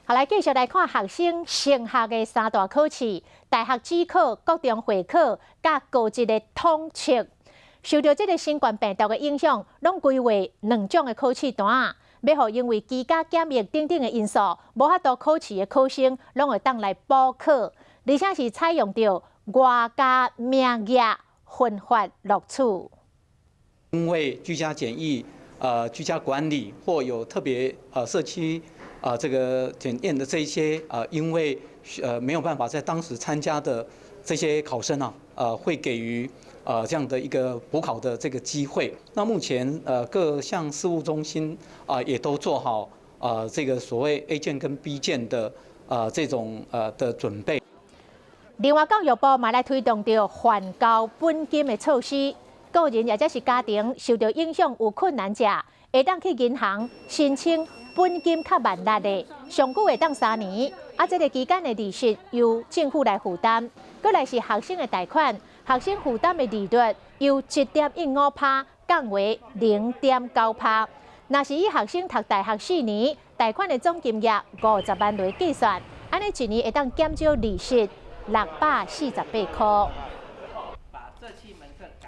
好，来继续来看学生升学的三大考试：大学指考、国中会考、甲高职的统测。受到这个新冠病毒的影响，拢规划2种的考试单，要互因为居家检疫等等的因素，无法度考试的考生，拢会当来补考，而且是采用到外加名额分发录取。因为居家检疫、居家管理或有特别社区这个检验的这一些因为没有办法在当时参加的这些考生啊，会给予这样的一个补考的这个机会。那目前各项事务中心也都做好这个所谓 A 卷跟 B 卷的这种的准备。另外，教育部嘛来推动着还交本金的措施。个人或者是家庭受到影响有困难者，会当去银行申请本金较万力的，上久会当3年，这个期间的利息由政府来负担。再来是学生的贷款，学生负担的利率由7.15%降为0.9%。若是以学生读大学4年，贷款的总金额50万来计算，安尼1年会当减少利息648块。